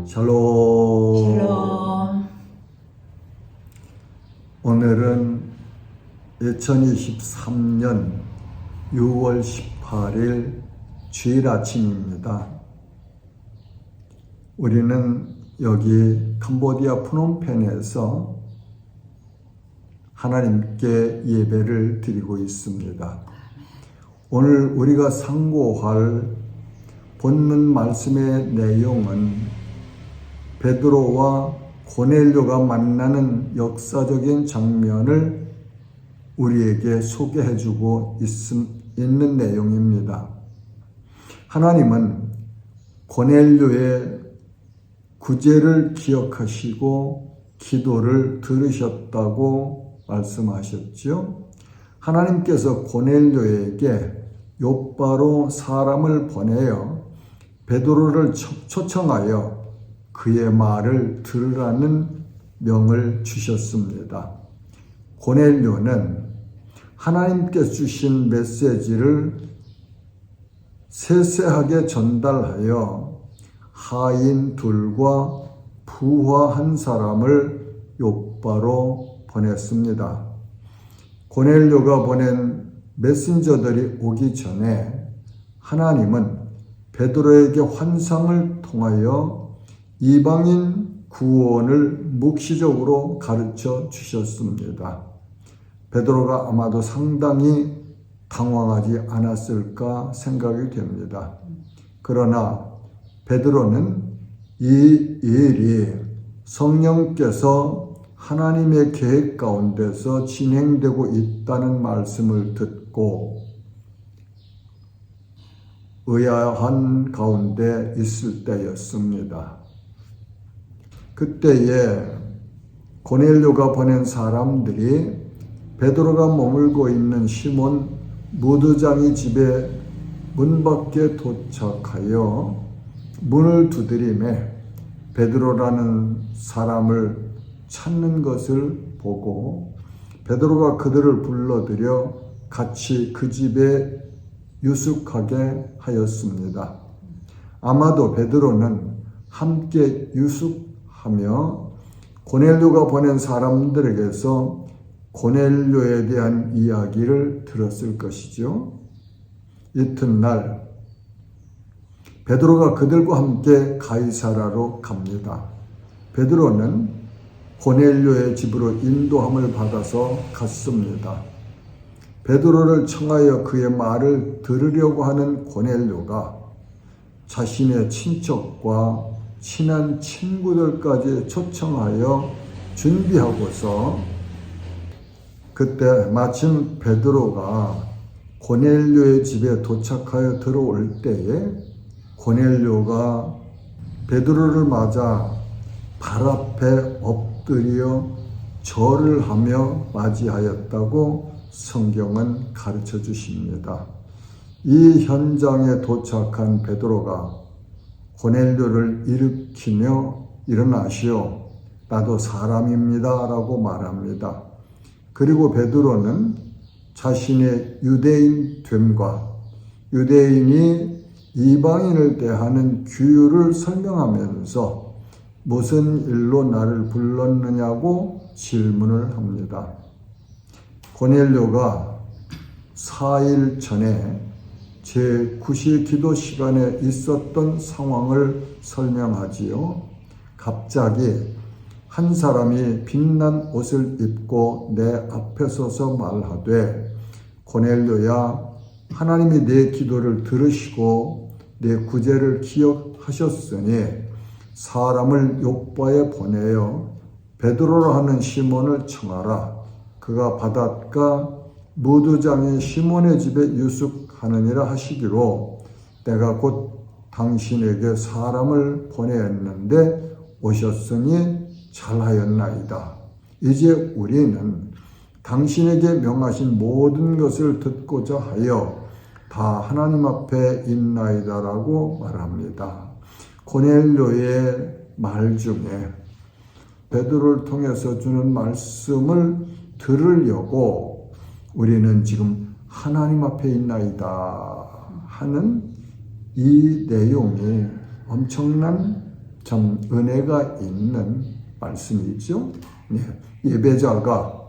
샬롬. 오늘은 2023년 6월 18일 주일 아침입니다. 우리는 여기 캄보디아 프놈펜에서 하나님께 예배를 드리고 있습니다. 오늘 우리가 상고할 본문 말씀의 내용은 베드로와 고넬료가 만나는 역사적인 장면을 우리에게 소개해주고 있는 내용입니다. 하나님은 고넬료의 구제를 기억하시고 기도를 들으셨다고 말씀하셨죠. 하나님께서 고넬료에게 욥바로 사람을 보내어 베드로를 초청하여 그의 말을 들으라는 명을 주셨습니다. 고넬료는 하나님께서 주신 메시지를 세세하게 전달하여 하인 둘과 부하 한 사람을 욥바로 보냈습니다. 고넬료가 보낸 메신저들이 오기 전에 하나님은 베드로에게 환상을 통하여 이방인 구원을 묵시적으로 가르쳐 주셨습니다. 베드로가 아마도 상당히 당황하지 않았을까 생각이 됩니다. 그러나 베드로는 이 일이 성령께서 하나님의 계획 가운데서 진행되고 있다는 말씀을 듣고 의아한 가운데 있을 때였습니다. 그때에 고넬료가 보낸 사람들이 베드로가 머물고 있는 시몬 무드장이 집에 문 밖에 도착하여 문을 두드리매 베드로라는 사람을 찾는 것을 보고 베드로가 그들을 불러들여 같이 그 집에 유숙하게 하였습니다. 아마도 베드로는 함께 유숙하며 고넬료가 보낸 사람들에게서 고넬료에 대한 이야기를 들었을 것이죠. 이튿날 베드로가 그들과 함께 가이사라로 갑니다. 베드로는 고넬료의 집으로 인도함을 받아서 갔습니다. 베드로를 청하여 그의 말을 들으려고 하는 고넬료가 자신의 친척과 친한 친구들까지 초청하여 준비하고서 그때 마침 베드로가 고넬료의 집에 도착하여 들어올 때에 고넬료가 베드로를 맞아 발 앞에 엎드려 절을 하며 맞이하였다고 성경은 가르쳐 주십니다. 이 현장에 도착한 베드로가 고넬료를 일으키며 일어나시오, 나도 사람입니다 라고 말합니다. 그리고 베드로는 자신의 유대인됨과 유대인이 이방인을 대하는 규율을 설명하면서 무슨 일로 나를 불렀느냐고 질문을 합니다. 고넬료가 4일 전에 제9시 기도 시간에 있었던 상황을 설명하지요. 갑자기 한 사람이 빛난 옷을 입고 내 앞에 서서 말하되, 고넬료야, 하나님이 내 기도를 들으시고 내 구제를 기억하셨으니 사람을 욥바에 보내어 베드로라 하는 시몬을 청하라. 그가 바닷가 무드장의 시몬의 집에 유숙하느니라 하시기로 내가 곧 당신에게 사람을 보내었는데 오셨으니 잘하였나이다. 이제 우리는 당신에게 명하신 모든 것을 듣고자 하여 다 하나님 앞에 있나이다라고 말합니다. 고넬료의 말 중에 베드로를 통해서 주는 말씀을 들으려고 우리는 지금 하나님 앞에 있나이다 하는 이 내용이 엄청난 참 은혜가 있는 말씀이죠. 네, 예배자가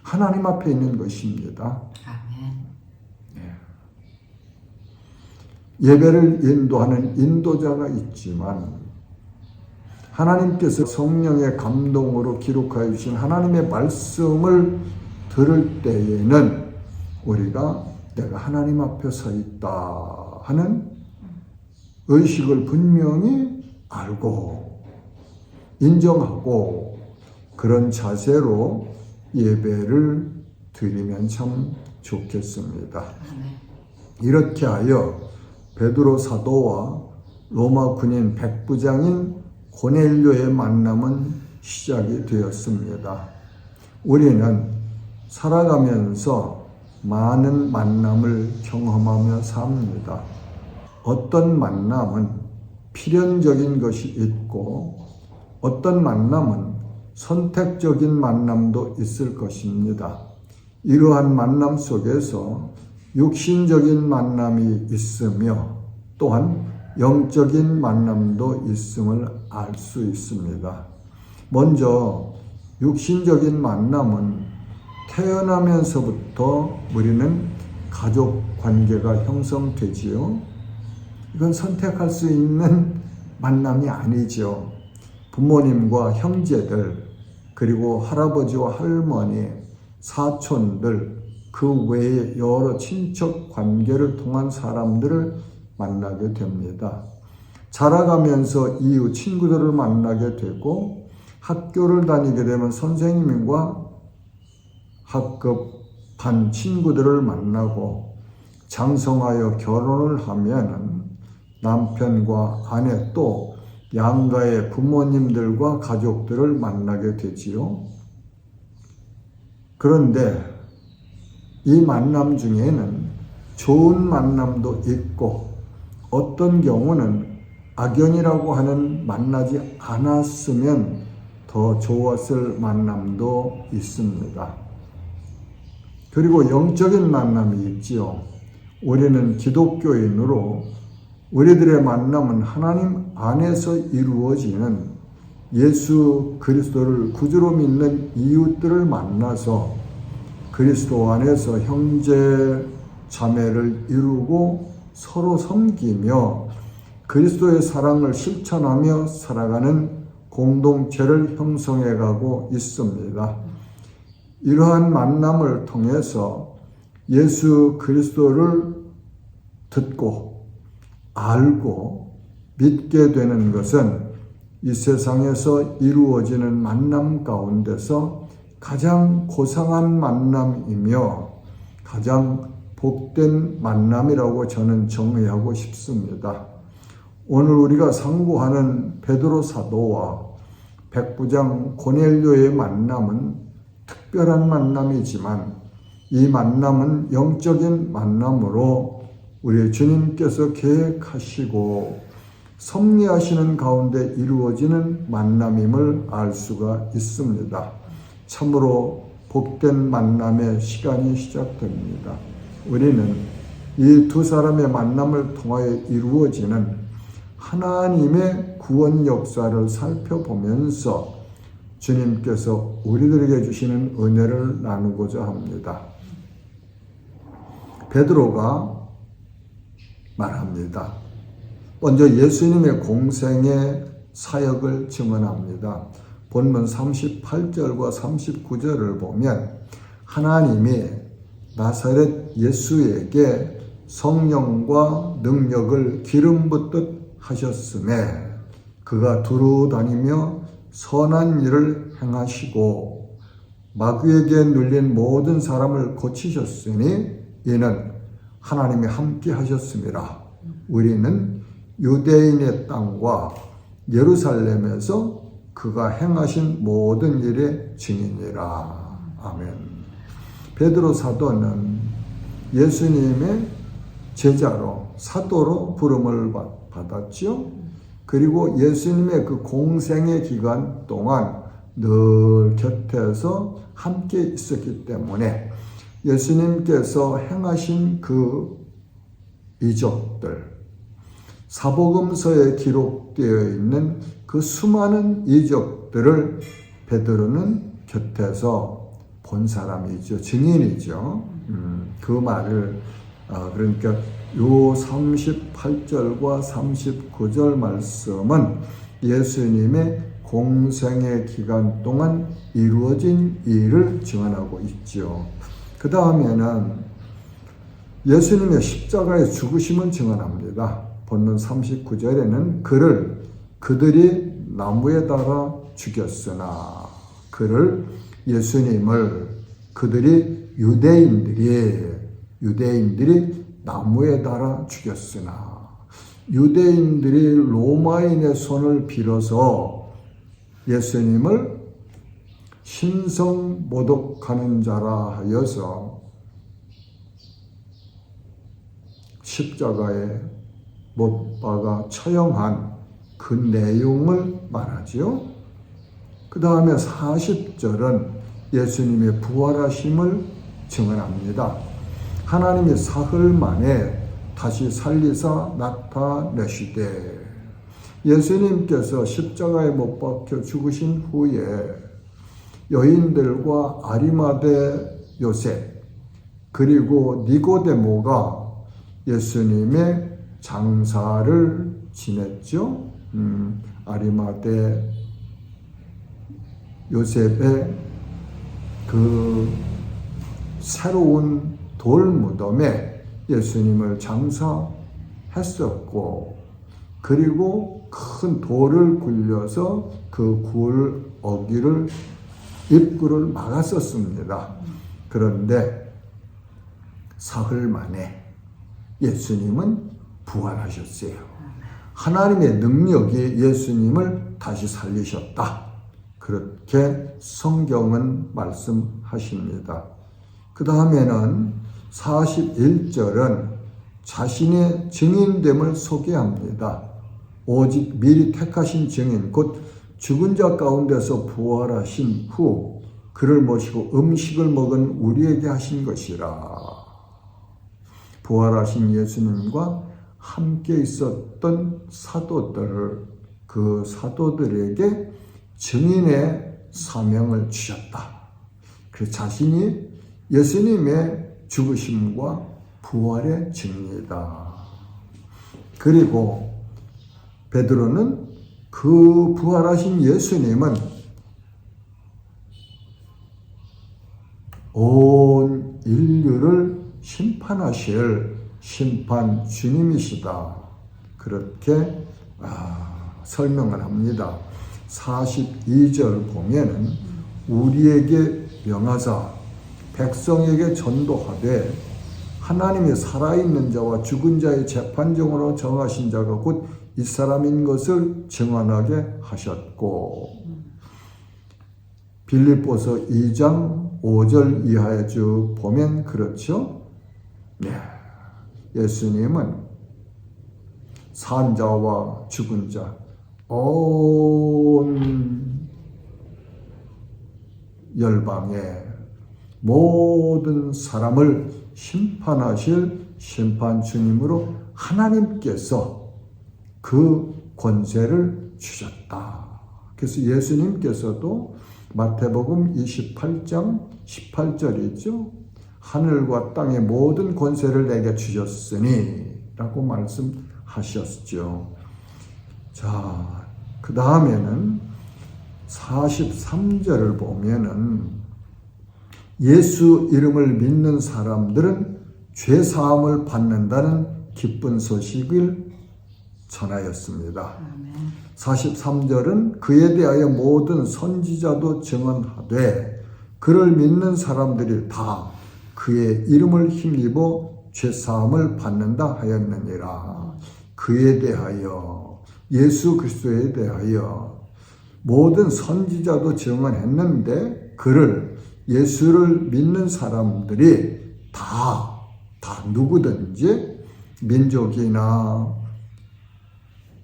하나님 앞에 있는 것입니다. 아멘. 네. 예배를 인도하는 인도자가 있지만 하나님께서 성령의 감동으로 기록하여 주신 하나님의 말씀을 들을 때에는 우리가 내가 하나님 앞에 서 있다 하는 의식을 분명히 알고 인정하고 그런 자세로 예배를 드리면 참 좋겠습니다. 아멘. 이렇게 하여 베드로 사도와 로마 군인 백부장인 고넬료의 만남은 시작이 되었습니다. 우리는 살아가면서 많은 만남을 경험하며 삽니다. 어떤 만남은 필연적인 것이 있고 어떤 만남은 선택적인 만남도 있을 것입니다. 이러한 만남 속에서 육신적인 만남이 있으며 또한 영적인 만남도 있음을 알 수 있습니다. 먼저 육신적인 만남은 태어나면서부터 우리는 가족 관계가 형성되지요. 이건 선택할 수 있는 만남이 아니죠. 부모님과 형제들, 그리고 할아버지와 할머니, 사촌들, 그 외에 여러 친척 관계를 통한 사람들을 만나게 됩니다. 자라가면서 이후 친구들을 만나게 되고 학교를 다니게 되면 선생님과 학급 반 친구들을 만나고 장성하여 결혼을 하면은 남편과 아내 또 양가의 부모님들과 가족들을 만나게 되지요. 그런데 이 만남 중에는 좋은 만남도 있고 어떤 경우는 악연이라고 하는 만나지 않았으면 더 좋았을 만남도 있습니다. 그리고 영적인 만남이 있지요. 우리는 기독교인으로 우리들의 만남은 하나님 안에서 이루어지는 예수 그리스도를 구주로 믿는 이웃들을 만나서 그리스도 안에서 형제 자매를 이루고 서로 섬기며 그리스도의 사랑을 실천하며 살아가는 공동체를 형성해가고 있습니다. 이러한 만남을 통해서 예수 그리스도를 듣고 알고 믿게 되는 것은 이 세상에서 이루어지는 만남 가운데서 가장 고상한 만남이며 가장 복된 만남이라고 저는 정의하고 싶습니다. 오늘 우리가 상고하는 베드로 사도와 백부장 고넬료의 만남은 특별한 만남이지만 이 만남은 영적인 만남으로 우리 주님께서 계획하시고 섭리하시는 가운데 이루어지는 만남임을 알 수가 있습니다. 참으로 복된 만남의 시간이 시작됩니다. 우리는 이 두 사람의 만남을 통하여 이루어지는 하나님의 구원 역사를 살펴보면서 주님께서 우리들에게 주시는 은혜를 나누고자 합니다. 베드로가 말합니다. 먼저 예수님의 공생의 사역을 증언합니다. 본문 38절과 39절을 보면 하나님이 나사렛 예수에게 성령과 능력을 기름 붓듯 하셨음에 그가 두루 다니며 선한 일을 행하시고 마귀에게 눌린 모든 사람을 고치셨으니 이는 하나님이 함께 하셨습니다. 우리는 유대인의 땅과 예루살렘에서 그가 행하신 모든 일의 증인이라. 아멘. 베드로 사도는 예수님의 제자로 사도로 부름을 받았죠. 그리고 예수님의 그 공생의 기간 동안 늘 곁에서 함께 있었기 때문에 예수님께서 행하신 그 이적들, 사복음서에 기록되어 있는 그 수많은 이적들을 베드로는 곁에서 본 사람이죠. 증인이죠. 그 말을 그러니까 요 38절과 39절 말씀은 예수님의 공생의 기간 동안 이루어진 일을 증언하고 있죠. 그 다음에는 예수님의 십자가의 죽으심을 증언합니다. 본문 39절에는 그들이 나무에 달아 죽였으나 예수님을 그들이 유대인들이 나무에 달아 죽였으나 유대인들이 로마인의 손을 빌어서 예수님을 신성 모독하는 자라 하여서 십자가에 못 박아 처형한 그 내용을 말하지요. 그 다음에 40절은 예수님의 부활하심을 증언합니다. 하나님이 사흘 만에 다시 살리사 나타내시되 예수님께서 십자가에 못 박혀 죽으신 후에 여인들과 아리마대 요셉 그리고 니고데모가 예수님의 장사를 지냈죠. 아리마대 요셉의 그 새로운 돌 무덤에 예수님을 장사했었고, 그리고 큰 돌을 굴려서 그 굴 어기를 입구를 막았었습니다. 그런데 사흘 만에 예수님은 부활하셨어요. 하나님의 능력이 예수님을 다시 살리셨다. 그렇게 성경은 말씀하십니다. 그 다음에는 41절은 자신의 증인됨을 소개합니다. 오직 미리 택하신 증인, 곧 죽은 자 가운데서 부활하신 후 그를 모시고 음식을 먹은 우리에게 하신 것이라. 부활하신 예수님과 함께 있었던 사도들, 그 사도들에게 증인의 사명을 주셨다. 그래서 자신이 예수님의 죽으심과 부활의 증인이다. 그리고 베드로는 그 부활하신 예수님은 온 인류를 심판하실 심판 주님이시다. 그렇게 설명을 합니다. 42절 보면은 우리에게 명하사 백성에게 전도하되 하나님이 살아있는 자와 죽은 자의 재판정으로 정하신 자가 곧 이 사람인 것을 증언하게 하셨고, 빌립보서 2장 5절 이하에 쭉 보면 그렇죠. 네, 예수님은 산 자와 죽은 자 온 열방의 모든 사람을 심판하실 심판 주님으로 하나님께서 그 권세를 주셨다. 그래서 예수님께서도 마태복음 28장 18절이죠. 하늘과 땅의 모든 권세를 내게 주셨으니 라고 말씀하셨죠. 자, 그 다음에는 43절을 보면은 예수 이름을 믿는 사람들은 죄사함을 받는다는 기쁜 소식을 전하였습니다. 43절은 그에 대하여 모든 선지자도 증언하되 그를 믿는 사람들이 다 그의 이름을 힘입어 죄사함을 받는다 하였느니라. 그에 대하여, 예수 그리스도에 대하여 모든 선지자도 증언했는데 예수를 믿는 사람들이 다 누구든지 민족이나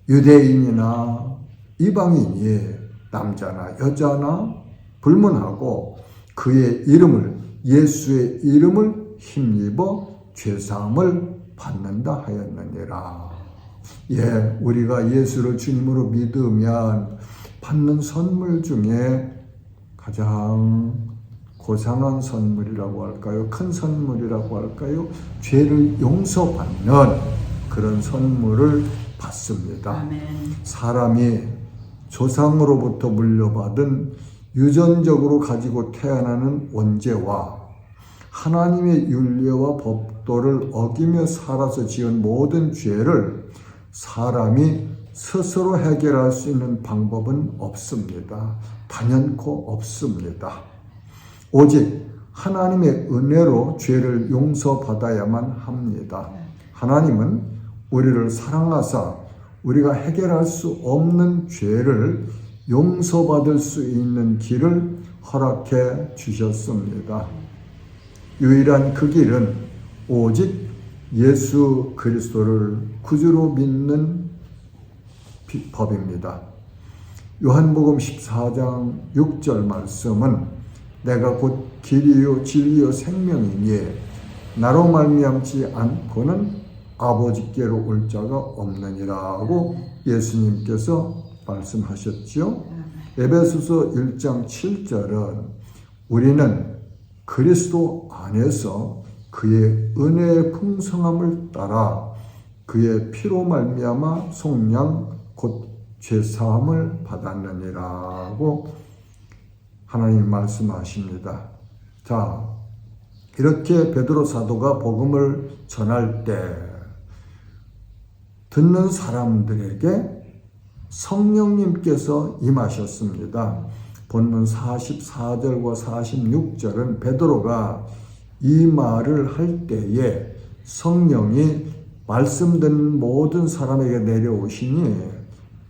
유대인이나 이방인이 남자나 여자나 불문하고 그의 이름을, 예수의 이름을 힘입어 죄사함을 받는다 하였느니라. 예, 우리가 예수를 주님으로 믿으면 받는 선물 중에 가장 고상한 선물이라고 할까요? 큰 선물이라고 할까요? 죄를 용서받는 그런 선물을 받습니다. 아멘. 사람이 조상으로부터 물려받은 유전적으로 가지고 태어나는 원죄와 하나님의 윤례와 법도를 어기며 살아서 지은 모든 죄를 사람이 스스로 해결할 수 있는 방법은 없습니다. 단연코 없습니다. 오직 하나님의 은혜로 죄를 용서받아야만 합니다. 하나님은 우리를 사랑하사 우리가 해결할 수 없는 죄를 용서받을 수 있는 길을 허락해 주셨습니다. 유일한 그 길은 오직 예수 그리스도를 구주로 믿는 법입니다. 요한복음 14장 6절 말씀은 내가 곧 길이요 진리요 생명이니 나로 말미암지 않고는 아버지께로 올 자가 없느니라고 예수님께서 말씀하셨지요. 에베소서 1장 7절은 우리는 그리스도 안에서 그의 은혜의 풍성함을 따라 그의 피로 말미암아 속량 곧 죄사함을 받았느니라고 하나님 말씀하십니다. 자, 이렇게 베드로 사도가 복음을 전할 때 듣는 사람들에게 성령님께서 임하셨습니다. 본문 44절과 46절은 베드로가 이 말을 할 때에 성령이 말씀 듣는 모든 사람에게 내려오시니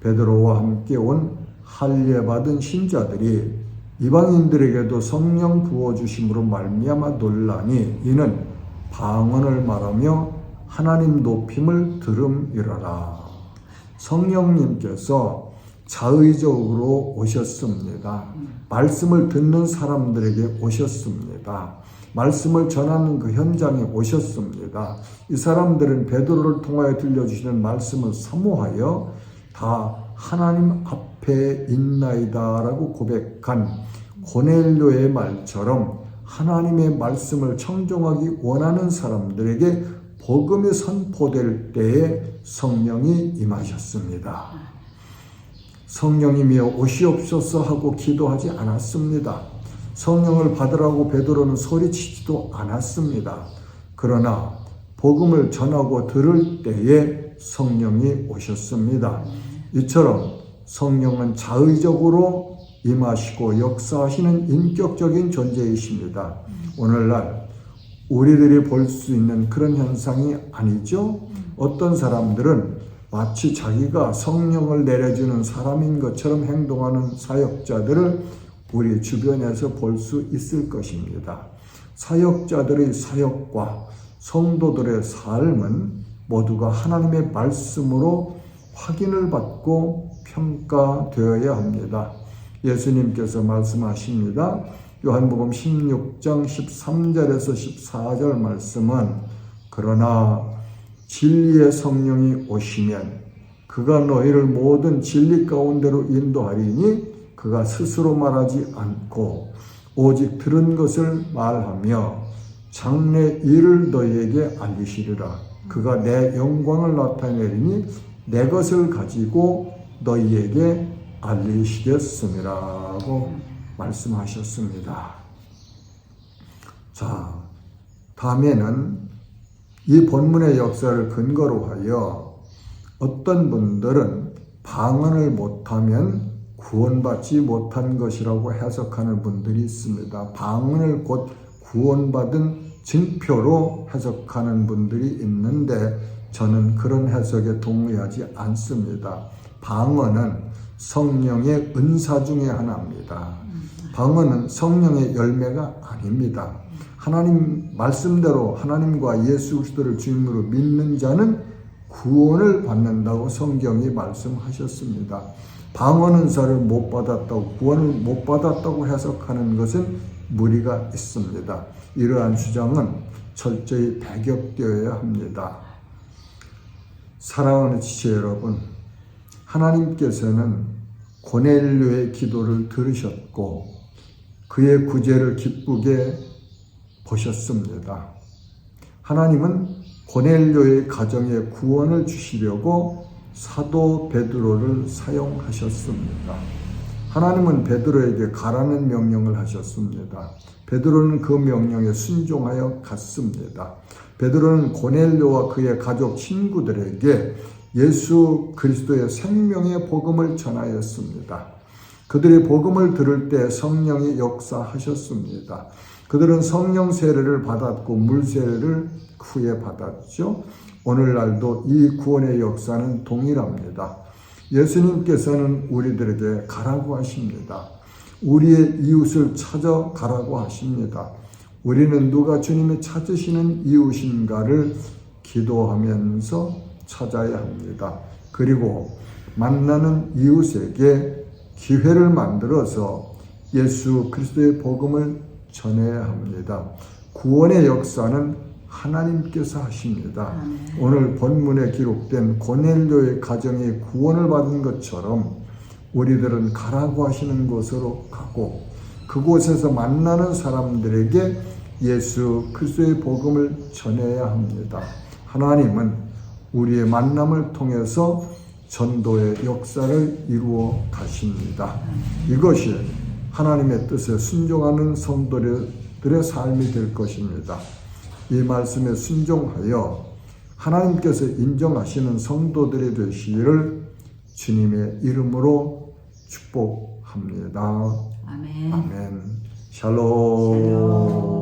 베드로와 함께 온 할례받은 신자들이 이방인들에게도 성령 부어주심으로 말미암아 놀라니 이는 방언을 말하며 하나님 높임을 들음이러라. 성령님께서 자의적으로 오셨습니다. 말씀을 듣는 사람들에게 오셨습니다. 말씀을 전하는 그 현장에 오셨습니다. 이 사람들은 베드로를 통하여 들려주시는 말씀을 사모하여 다 하나님 앞에 있나이다라고 고백한 고넬료의 말처럼 하나님의 말씀을 청종하기 원하는 사람들에게 복음이 선포될 때에 성령이 임하셨습니다. 성령님이여 오시옵소서 하고 기도하지 않았습니다. 성령을 받으라고 베드로는 소리치지도 않았습니다. 그러나 복음을 전하고 들을 때에 성령이 오셨습니다. 이처럼 성령은 자의적으로 임하시고 역사하시는 인격적인 존재이십니다. 오늘날 우리들이 볼 수 있는 그런 현상이 아니죠. 어떤 사람들은 마치 자기가 성령을 내려주는 사람인 것처럼 행동하는 사역자들을 우리 주변에서 볼 수 있을 것입니다. 사역자들의 사역과 성도들의 삶은 모두가 하나님의 말씀으로 확인을 받고 평가되어야 합니다. 예수님께서 말씀하십니다. 요한복음 16장 13절에서 14절 말씀은 그러나 진리의 성령이 오시면 그가 너희를 모든 진리 가운데로 인도하리니 그가 스스로 말하지 않고 오직 들은 것을 말하며 장래 일을 너희에게 알리시리라. 그가 내 영광을 나타내리니 내 것을 가지고 너희에게 알리시겠음이라고 말씀하셨습니다. 자, 다음에는 이 본문의 역사를 근거로 하여 어떤 분들은 방언을 못하면 구원받지 못한 것이라고 해석하는 분들이 있습니다. 방언을 곧 구원받은 증표로 해석하는 분들이 있는데 저는 그런 해석에 동의하지 않습니다. 방언은 성령의 은사 중에 하나입니다. 방언은 성령의 열매가 아닙니다. 하나님 말씀대로 하나님과 예수 그리스도를 주님으로 믿는 자는 구원을 받는다고 성경이 말씀하셨습니다. 방언 은사를 못 받았다고, 구원을 못 받았다고 해석하는 것은 무리가 있습니다. 이러한 주장은 철저히 배격되어야 합니다. 사랑하는 지체 여러분, 하나님께서는 고넬료의 기도를 들으셨고 그의 구제를 기쁘게 보셨습니다. 하나님은 고넬료의 가정에 구원을 주시려고 사도 베드로를 사용하셨습니다. 하나님은 베드로에게 가라는 명령을 하셨습니다. 베드로는 그 명령에 순종하여 갔습니다. 베드로는 고넬료와 그의 가족 친구들에게 예수 그리스도의 생명의 복음을 전하였습니다. 그들이 복음을 들을 때 성령이 역사하셨습니다. 그들은 성령 세례를 받았고 물 세례를 후에 받았죠. 오늘날도 이 구원의 역사는 동일합니다. 예수님께서는 우리들에게 가라고 하십니다. 우리의 이웃을 찾아가라고 하십니다. 우리는 누가 주님이 찾으시는 이웃인가를 기도하면서 찾아야 합니다. 그리고 만나는 이웃에게 기회를 만들어서 예수 그리스도의 복음을 전해야 합니다. 구원의 역사는 하나님께서 하십니다. 오늘 본문에 기록된 고넬료의 가정이 구원을 받은 것처럼 우리들은 가라고 하시는 곳으로 가고 그곳에서 만나는 사람들에게 예수 그리스도의 복음을 전해야 합니다. 하나님은 우리의 만남을 통해서 전도의 역사를 이루어 가십니다. 이것이 하나님의 뜻에 순종하는 성도들의 삶이 될 것입니다. 이 말씀에 순종하여 하나님께서 인정하시는 성도들이 되시기를 주님의 이름으로 축복합니다. 아멘. 아멘. 샬롬.